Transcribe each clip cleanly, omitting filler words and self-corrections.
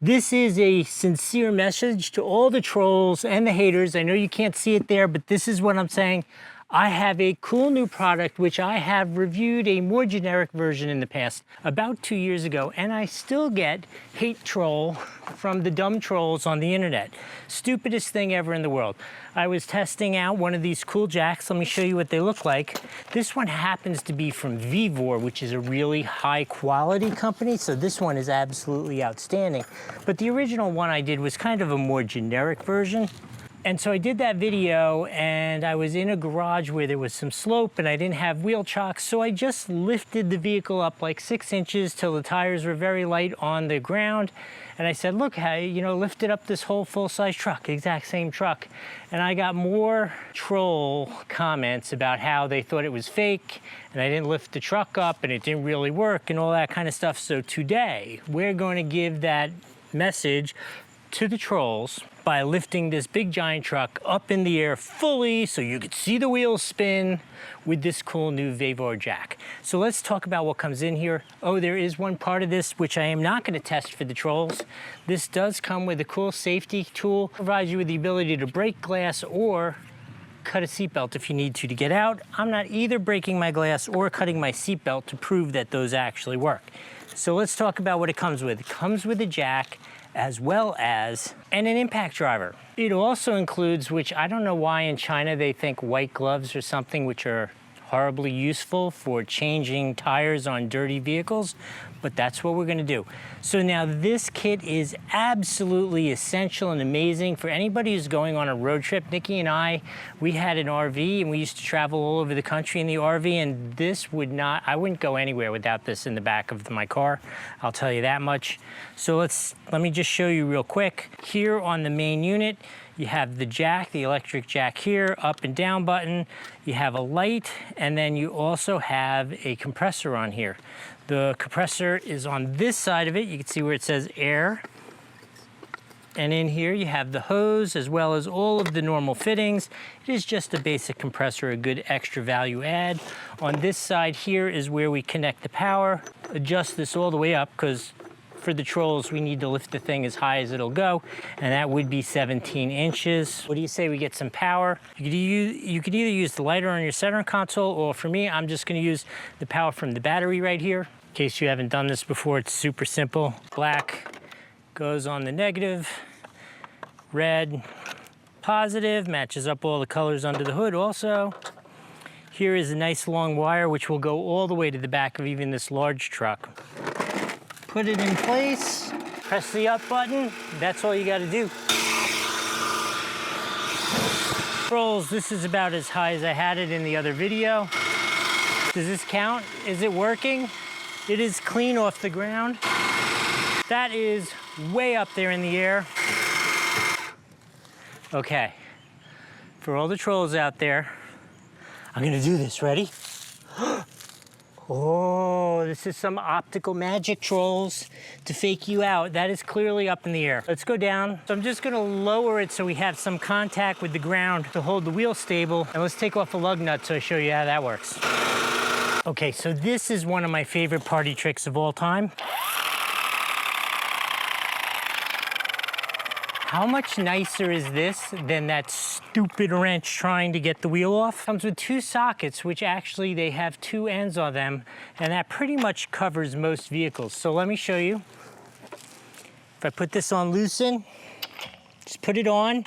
This is a sincere message to all the trolls and the haters. I know you can't see it there, but this is what I'm saying. I have a cool new product which I have reviewed a more generic version in the past about 2 years ago, and I still get hate troll from the dumb trolls on the internet. Stupidest thing ever in the world. I was testing out one of these cool jacks. Let me show you what they look like. This one happens to be from VEVOR, which is a really high quality company, so this one is absolutely outstanding. But the original one I did was kind of a more generic version. And so I did that video, and I was in a garage where there was some slope and I didn't have wheel chocks, so I just lifted the vehicle up like 6 inches till the tires were very light on the ground. And I said, look, I lifted up this whole full-size truck, exact same truck. And I got more troll comments about how they thought it was fake and I didn't lift the truck up and it didn't really work and all that kind of stuff. So today we're going to give that message to the trolls by lifting this big giant truck up in the air fully so you could see the wheels spin with this cool new VEVOR jack. So let's talk about what comes in here. Oh, there is one part of this which I am not going to test for the trolls. This does come with a cool safety tool. It provides you with the ability to break glass or cut a seatbelt if you need to get out. I'm not either breaking my glass or cutting my seatbelt to prove that those actually work. So let's talk about what it comes with. It comes with a jack as well as an impact driver. It also includes, which I don't know why in China they think white gloves or something, which are horribly useful for changing tires on dirty vehicles, but that's what we're gonna do. So now this kit is absolutely essential and amazing for anybody who's going on a road trip. Nikki and I, we had an RV and we used to travel all over the country in the RV, and this I wouldn't go anywhere without this in the back of my car. I'll tell you that much. So let me just show you real quick. Here on the main unit, you have the jack, the electric jack here, up and down button. You have a light, and then you also have a compressor on here. The compressor is on this side of it. You can see where it says air. And in here you have the hose as well as all of the normal fittings. It is just a basic compressor, a good extra value add. On this side here is where we connect the power. Adjust this all the way up because for the trolls, we need to lift the thing as high as it'll go, and that would be 17 inches. What do you say we get some power? You could either use the lighter on your center console, or for me, I'm just gonna use the power from the battery right here. In case you haven't done this before, it's super simple. Black goes on the negative, red, positive, matches up all the colors under the hood also. Here is a nice long wire, which will go all the way to the back of even this large truck. Put it in place, press the up button, that's all you gotta do. Trolls, this is about as high as I had it in the other video. Does this count? Is it working? It is clean off the ground. That is way up there in the air. Okay, for all the trolls out there, I'm gonna do this, ready? Oh, this is some optical magic, trolls, to fake you out. That is clearly up in the air. Let's go down. So I'm just gonna lower it so we have some contact with the ground to hold the wheel stable. And let's take off the lug nut so I show you how that works. Okay, so this is one of my favorite party tricks of all time. How much nicer is this than that stupid wrench trying to get the wheel off? Comes with 2 sockets, which actually they have 2 ends on them, and that pretty much covers most vehicles. So let me show you. If I put this on loosen, just put it on.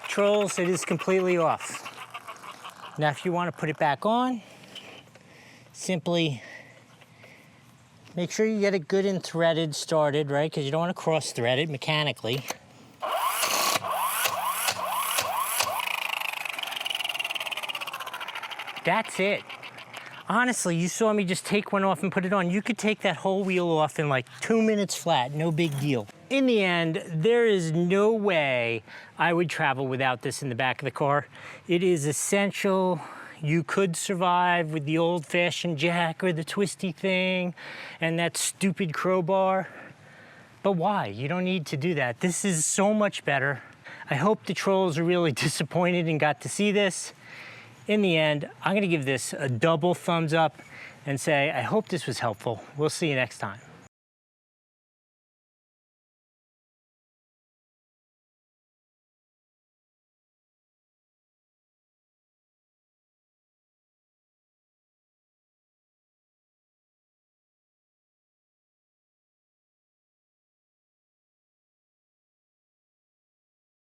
Trolls, it is completely off. Now if you want to put it back on, simply make sure you get it good and threaded started, right? Because you don't want to cross thread it mechanically. That's it. Honestly, you saw me just take one off and put it on. You could take that whole wheel off in like 2 minutes flat, no big deal. In the end, there is no way I would travel without this in the back of the car. It is essential. You could survive with the old-fashioned jack or the twisty thing and that stupid crowbar. But why? You don't need to do that. This is so much better. I hope the trolls are really disappointed and got to see this. in the end, I'm gonna give this a double thumbs up and say, I hope this was helpful. We'll see you next time.